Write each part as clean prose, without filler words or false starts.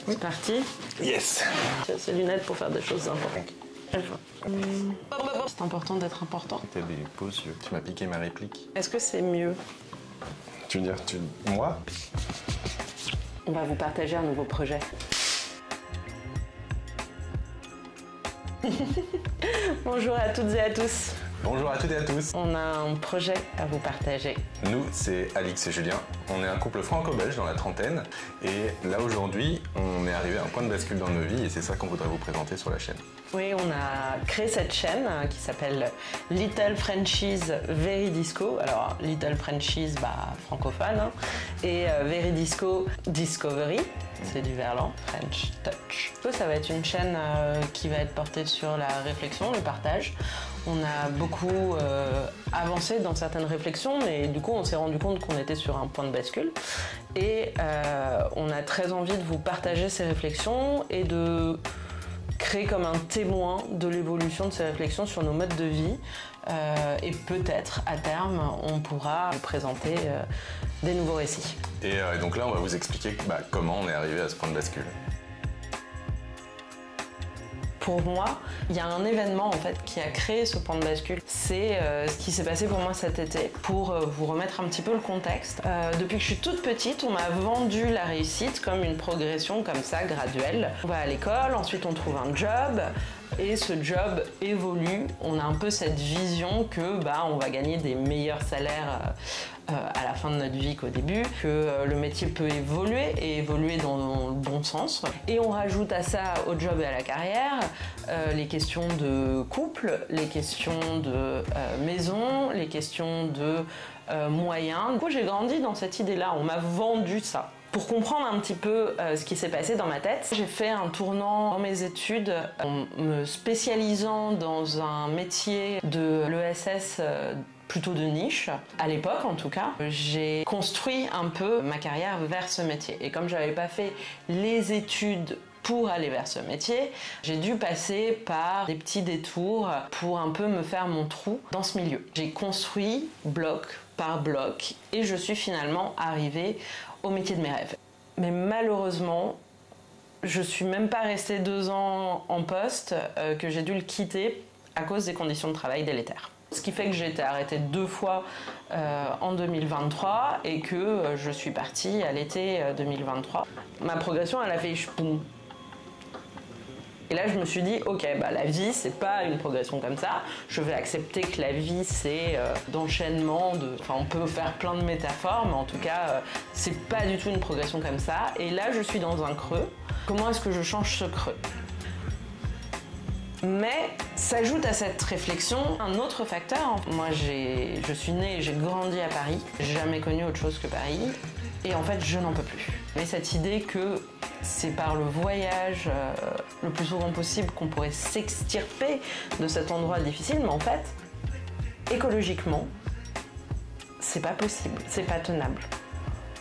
C'est parti. Yes. J'ai ces lunettes pour faire des choses importantes. C'est important d'être important. T'as des beaux yeux. Tu m'as piqué ma réplique. Est-ce que c'est mieux? Tu veux dire, moi? On va vous partager un nouveau projet. Bonjour à toutes et à tous. Bonjour à toutes et à tous. On a un projet à vous partager. Nous, c'est Alix et Julien. On est un couple franco-belge dans la trentaine. Et là, aujourd'hui, on est arrivé à un point de bascule dans nos vies et c'est ça qu'on voudrait vous présenter sur la chaîne. Oui, on a créé cette chaîne qui s'appelle Little Frenchies Very Disco. Alors, Little Frenchies, francophone, hein, et Very Disco Discovery. C'est du verlan, French Touch. Ça va être une chaîne qui va être portée sur la réflexion, le partage. On a beaucoup avancé dans certaines réflexions, mais du coup on s'est rendu compte qu'on était sur un point de bascule. Et on a très envie de vous partager ces réflexions et de créer comme un témoin de l'évolution de ces réflexions sur nos modes de vie. Et peut-être, à terme, on pourra vous présenter des nouveaux récits. Et donc là, on va vous expliquer comment on est arrivé à ce point de bascule. Pour moi, il y a un événement en fait qui a créé ce point de bascule. C'est ce qui s'est passé pour moi cet été. Pour vous remettre un petit peu le contexte, depuis que je suis toute petite, on m'a vendu la réussite comme une progression comme ça, graduelle. On va à l'école, ensuite on trouve un job, et ce job évolue. On a un peu cette vision que on va gagner des meilleurs salaires à la fin de notre vie qu'au début, que le métier peut évoluer et évoluer dans le bon sens. Et on rajoute à ça, au job et à la carrière, les questions de couple, les questions de maison, les questions de moyens. Du coup, j'ai grandi dans cette idée-là, on m'a vendu ça. Pour comprendre un petit peu ce qui s'est passé dans ma tête, j'ai fait un tournant dans mes études en me spécialisant dans un métier de l'ESS plutôt de niche. À l'époque, en tout cas, j'ai construit un peu ma carrière vers ce métier. Et comme je n'avais pas fait les études pour aller vers ce métier, j'ai dû passer par des petits détours pour un peu me faire mon trou dans ce milieu. J'ai construit bloc par bloc et je suis finalement arrivée au métier de mes rêves. Mais malheureusement, je suis même pas restée 2 ans en poste, que j'ai dû le quitter à cause des conditions de travail délétères. Ce qui fait que j'ai été arrêtée 2 fois en 2023 et que je suis partie à l'été 2023. Ma progression, elle a fait ch'poum. Et là, je me suis dit, ok, la vie, c'est pas une progression comme ça. Je vais accepter que la vie, c'est d'enchaînement, on peut faire plein de métaphores, mais en tout cas, c'est pas du tout une progression comme ça. Et là, je suis dans un creux. Comment est-ce que je change ce creux ? Mais s'ajoute à cette réflexion un autre facteur. Moi, je suis née et j'ai grandi à Paris. J'ai jamais connu autre chose que Paris. Et en fait, je n'en peux plus. Mais cette idée que c'est par le voyage le plus souvent possible qu'on pourrait s'extirper de cet endroit difficile, mais en fait, écologiquement, c'est pas possible, c'est pas tenable.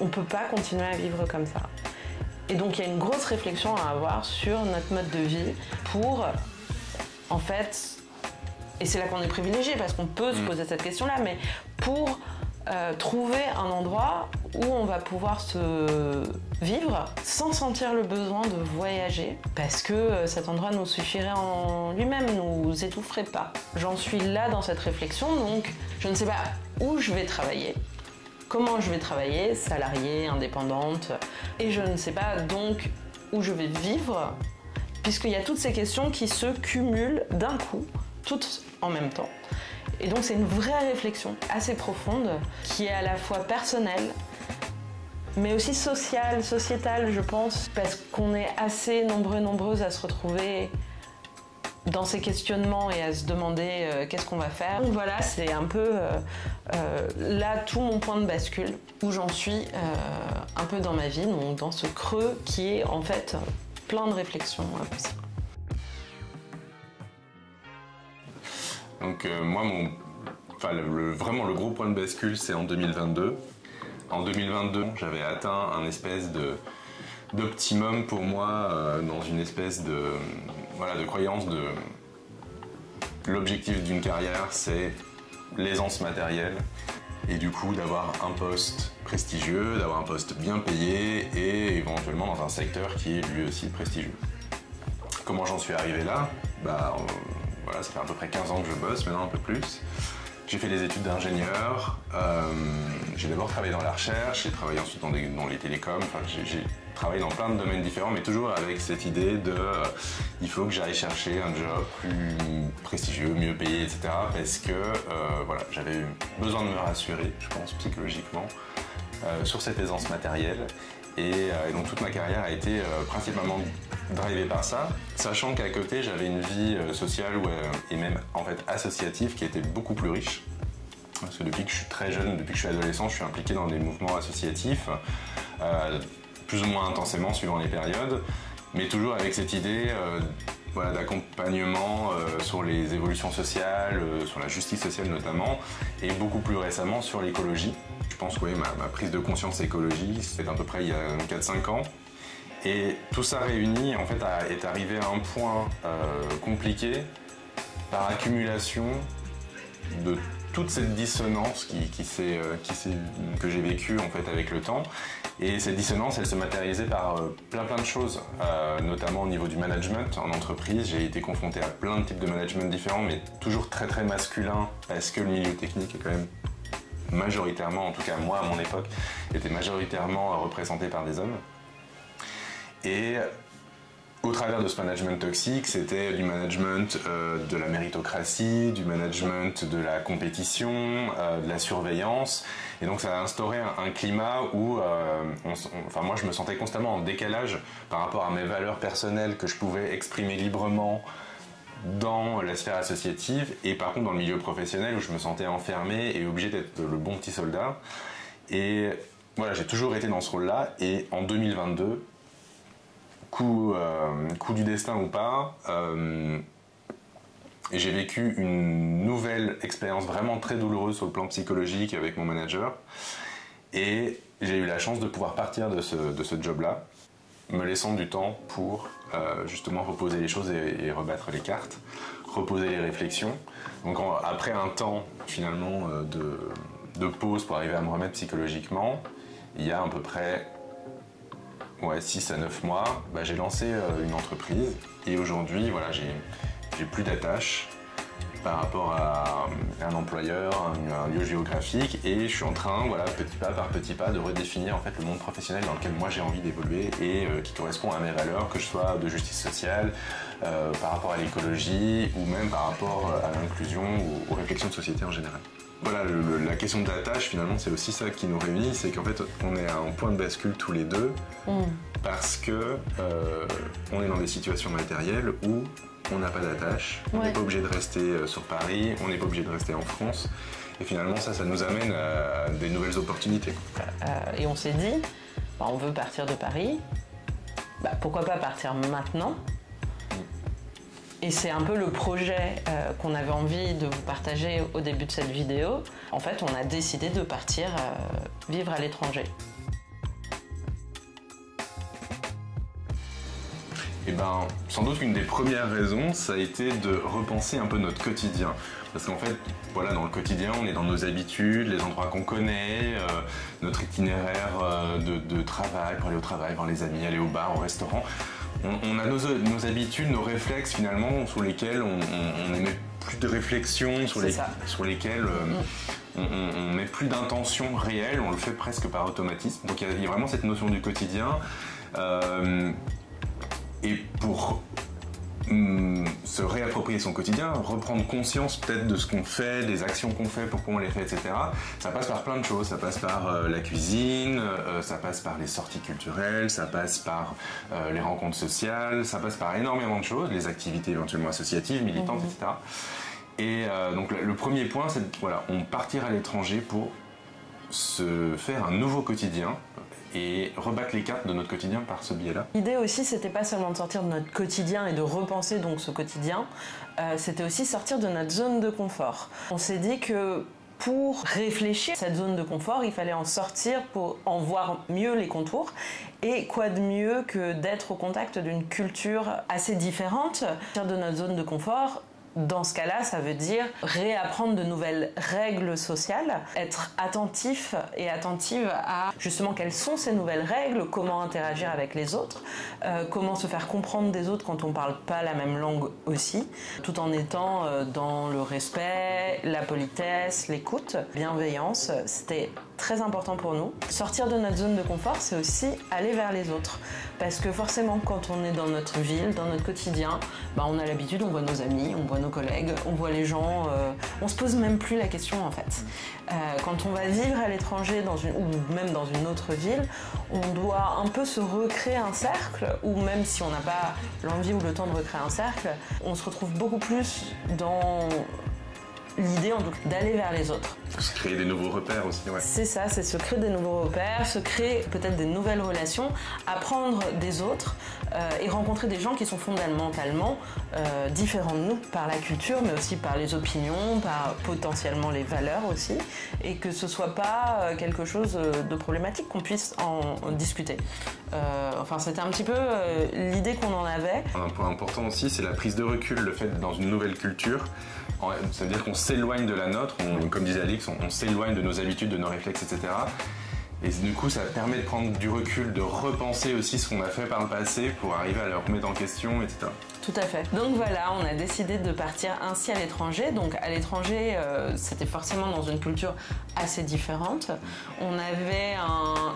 On peut pas continuer à vivre comme ça. Et donc, il y a une grosse réflexion à avoir sur notre mode de vie pour, en fait, et c'est là qu'on est privilégié parce qu'on peut se poser cette question-là, mais pour trouver un endroit où on va pouvoir se vivre sans sentir le besoin de voyager parce que cet endroit nous suffirait en lui-même, nous étoufferait pas. J'en suis là dans cette réflexion, donc je ne sais pas où je vais travailler, comment je vais travailler, salariée, indépendante, et je ne sais pas donc où je vais vivre puisqu'il y a toutes ces questions qui se cumulent d'un coup, toutes en même temps. Et donc c'est une vraie réflexion assez profonde qui est à la fois personnelle mais aussi sociale, sociétale je pense, parce qu'on est assez nombreux et nombreuses à se retrouver dans ces questionnements et à se demander qu'est-ce qu'on va faire. Donc voilà, c'est un peu là tout mon point de bascule où j'en suis un peu dans ma vie, donc dans ce creux qui est en fait plein de réflexions possibles. Donc moi, vraiment le gros point de bascule, c'est en 2022. En 2022, j'avais atteint un espèce d'optimum pour moi, dans une espèce de croyance de l'objectif d'une carrière, c'est l'aisance matérielle. et du coup d'avoir un poste prestigieux, d'avoir un poste bien payé et éventuellement dans un secteur qui est lui aussi prestigieux. Comment j'en suis arrivé là? Voilà, ça fait à peu près 15 ans que je bosse, maintenant un peu plus. J'ai fait des études d'ingénieur, j'ai d'abord travaillé dans la recherche, j'ai travaillé ensuite dans les télécoms, enfin, j'ai travaillé dans plein de domaines différents, mais toujours avec cette idée de il faut que j'aille chercher un job plus prestigieux, mieux payé, etc. Parce que voilà, j'avais besoin de me rassurer, je pense, psychologiquement, sur cette aisance matérielle. Et donc toute ma carrière a été principalement drivée par ça, sachant qu'à côté j'avais une vie sociale et même en fait associative qui était beaucoup plus riche. Parce que depuis que je suis très jeune, depuis que je suis adolescent, je suis impliqué dans des mouvements associatifs, plus ou moins intensément suivant les périodes, mais toujours avec cette idée voilà, d'accompagnement sur les évolutions sociales, sur la justice sociale notamment, et beaucoup plus récemment sur l'écologie. Je pense que oui, ma prise de conscience écologie, c'est à peu près il y a 4-5 ans. Et tout ça réuni, en fait, est arrivé à un point compliqué par accumulation de toute cette dissonance que j'ai vécue en fait avec le temps. Et cette dissonance, elle se matérialisait par plein de choses, notamment au niveau du management en entreprise. J'ai été confronté à plein de types de management différents, mais toujours très masculin, parce que le milieu technique est quand même majoritairement, en tout cas moi à mon époque, était majoritairement représenté par des hommes. Et au travers de ce management toxique, c'était du management de la méritocratie, du management de la compétition, de la surveillance. Et donc ça a instauré un climat où moi je me sentais constamment en décalage par rapport à mes valeurs personnelles que je pouvais exprimer librement dans la sphère associative, et par contre dans le milieu professionnel où je me sentais enfermé et obligé d'être le bon petit soldat. Et voilà, j'ai toujours été dans ce rôle-là, et en 2022, coup du destin ou pas, j'ai vécu une nouvelle expérience vraiment très douloureuse sur le plan psychologique avec mon manager, et j'ai eu la chance de pouvoir partir de ce job-là, me laissant du temps pour justement reposer les choses et rebattre les cartes, reposer les réflexions. Donc après un temps finalement de pause pour arriver à me remettre psychologiquement, il y a à peu près 6 à 9 mois, j'ai lancé une entreprise, et aujourd'hui voilà, j'ai plus d'attache par rapport à un employeur, un lieu géographique, et je suis en train, voilà, petit pas par petit pas, de redéfinir en fait le monde professionnel dans lequel moi j'ai envie d'évoluer et qui correspond à mes valeurs, que ce soit de justice sociale, par rapport à l'écologie, ou même par rapport à l'inclusion ou aux réflexions de société en général. Voilà, la question de l'attache, finalement, c'est aussi ça qui nous réunit, c'est qu'en fait, on est à un point de bascule tous les deux, parce que on est dans des situations matérielles où on n'a pas d'attache, on n'est pas obligé de rester sur Paris, on n'est pas obligé de rester en France, et finalement ça nous amène à des nouvelles opportunités. Et on s'est dit, on veut partir de Paris, pourquoi pas partir maintenant? Et c'est un peu le projet qu'on avait envie de vous partager au début de cette vidéo. En fait, on a décidé de partir vivre à l'étranger. Et sans doute qu'une des premières raisons, ça a été de repenser un peu notre quotidien. Parce qu'en fait, voilà, dans le quotidien, on est dans nos habitudes, les endroits qu'on connaît, notre itinéraire de travail, pour aller au travail, voir les amis, aller au bar, au restaurant. On a nos habitudes, nos réflexes finalement, sur lesquels on n'émet plus de réflexion, sur lesquels on met plus d'intention réelle, on le fait presque par automatisme. Donc il y a vraiment cette notion du quotidien. Et pour se réapproprier son quotidien, reprendre conscience peut-être de ce qu'on fait, des actions qu'on fait, pourquoi on les fait, etc. Ça passe par plein de choses, ça passe par la cuisine, ça passe par les sorties culturelles, ça passe par les rencontres sociales, ça passe par énormément de choses, les activités éventuellement associatives, militantes, etc. Et donc le premier point, c'est on partir à l'étranger pour se faire un nouveau quotidien, et rebattre les cartes de notre quotidien par ce biais-là. L'idée aussi, c'était pas seulement de sortir de notre quotidien et de repenser donc ce quotidien, c'était aussi sortir de notre zone de confort. On s'est dit que pour réfléchir à cette zone de confort, il fallait en sortir pour en voir mieux les contours. Et quoi de mieux que d'être au contact d'une culture assez différente, sortir de notre zone de confort, Dans ce cas-là, ça veut dire réapprendre de nouvelles règles sociales, être attentif et attentive à justement quelles sont ces nouvelles règles, comment interagir avec les autres, comment se faire comprendre des autres quand on ne parle pas la même langue aussi, tout en étant dans le respect, la politesse, l'écoute, bienveillance. C'était très important pour nous. Sortir de notre zone de confort, c'est aussi aller vers les autres. Parce que forcément, quand on est dans notre ville, dans notre quotidien, on a l'habitude, on voit nos amis, on voit nos collègues, on voit les gens, on se pose même plus la question en fait. Quand on va vivre à l'étranger ou même dans une autre ville, on doit un peu se recréer un cercle, ou même si on n'a pas l'envie ou le temps de recréer un cercle, on se retrouve beaucoup plus dans l'idée en tout cas d'aller vers les autres. Se créer des nouveaux repères aussi, ouais. C'est ça, c'est se créer des nouveaux repères, se créer peut-être des nouvelles relations, apprendre des autres et rencontrer des gens qui sont fondamentalement différents de nous par la culture, mais aussi par les opinions, par potentiellement les valeurs aussi, et que ce soit pas quelque chose de problématique, qu'on puisse en discuter. Enfin, c'était un petit peu l'idée qu'on en avait. Un point important aussi, c'est la prise de recul, le fait dans une nouvelle culture. Ça veut dire qu'on s'éloigne de la nôtre, comme disait Alix, on s'éloigne de nos habitudes, de nos réflexes, etc. Et du coup, ça permet de prendre du recul, de repenser aussi ce qu'on a fait par le passé pour arriver à le remettre en question, etc. Tout à fait. Donc voilà, on a décidé de partir ainsi à l'étranger. Donc à l'étranger, c'était forcément dans une culture assez différente. On avait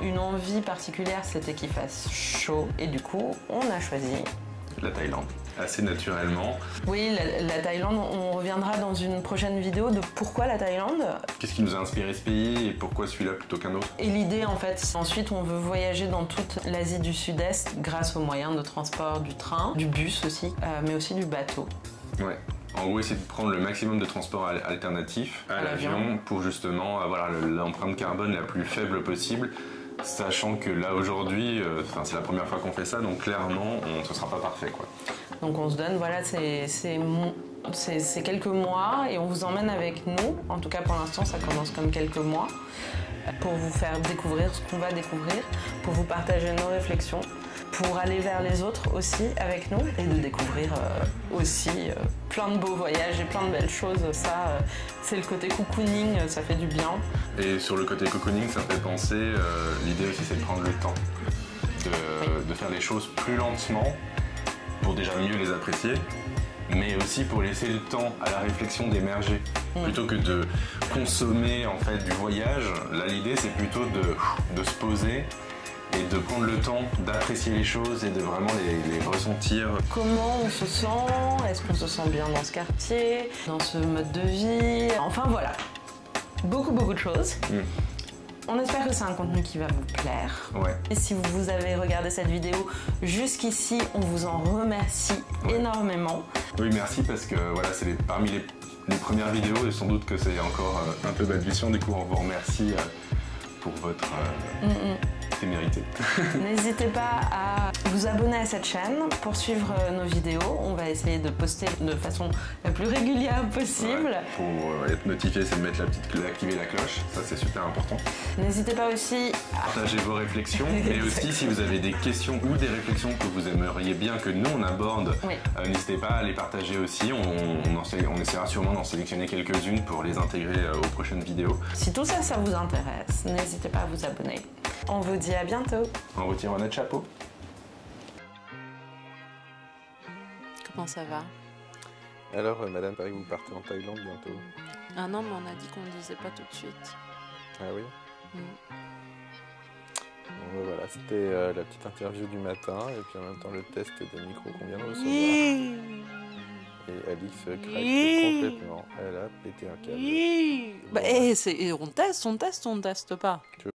une envie particulière, c'était qu'il fasse chaud. Et du coup, on a choisi la Thaïlande, assez naturellement. Oui, la Thaïlande, on reviendra dans une prochaine vidéo de pourquoi la Thaïlande. Qu'est-ce qui nous a inspiré ce pays et pourquoi celui-là plutôt qu'un autre? Et l'idée en fait, ensuite on veut voyager dans toute l'Asie du Sud-Est grâce aux moyens de transport du train, du bus aussi, mais aussi du bateau. Ouais. En gros, essayer de prendre le maximum de transports alternatifs à l'avion pour justement avoir l'empreinte carbone la plus faible possible. Sachant que là aujourd'hui, c'est la première fois qu'on fait ça, donc clairement, ce sera pas parfait, quoi. Donc on se donne, voilà, c'est quelques mois et on vous emmène avec nous. En tout cas, pour l'instant, ça commence comme quelques mois pour vous faire découvrir ce qu'on va découvrir, pour vous partager nos réflexions, pour aller vers les autres aussi avec nous et de découvrir aussi plein de beaux voyages et plein de belles choses. Ça, c'est le côté cocooning, ça fait du bien. Et sur le côté cocooning, ça me fait penser, l'idée aussi c'est de prendre le temps, de faire les choses plus lentement pour déjà mieux les apprécier, mais aussi pour laisser le temps à la réflexion d'émerger. Plutôt que de consommer en fait du voyage, là l'idée c'est plutôt de se poser et de prendre le temps d'apprécier les choses et de vraiment les ressentir. Comment on se sent? Est-ce qu'on se sent bien dans ce quartier, dans ce mode de vie? Enfin voilà, beaucoup de choses. On espère que c'est un contenu qui va vous plaire. Ouais. Et si vous avez regardé cette vidéo jusqu'ici, on vous en remercie énormément. Oui, merci parce que voilà, c'est parmi les premières vidéos et sans doute que c'est encore un peu balbutiant. Du coup, on vous remercie pour votre témérité. N'hésitez pas à vous abonner à cette chaîne pour suivre nos vidéos. On va essayer de poster de façon la plus régulière possible. Ouais, pour être notifié, c'est de mettre activer la cloche. Ça, c'est super important. N'hésitez pas aussi à partager vos réflexions, mais aussi si vous avez des questions ou des réflexions que vous aimeriez bien que nous on aborde, n'hésitez pas à les partager aussi. On essaiera sûrement d'en sélectionner quelques-unes pour les intégrer aux prochaines vidéos. Si tout ça, ça vous intéresse, n'hésitez pas à vous abonner. On vous dit à bientôt. On retire notre chapeau. Comment ça va? Alors, madame, paraît que vous partez en Thaïlande bientôt. Ah non, mais on a dit qu'on ne disait pas tout de suite. Ah oui? Bon, voilà, c'était la petite interview du matin, et puis en même temps le test des micros qu'on vient de recevoir. Et Alix craque complètement. Elle a pété un câble. Bah, on teste pas.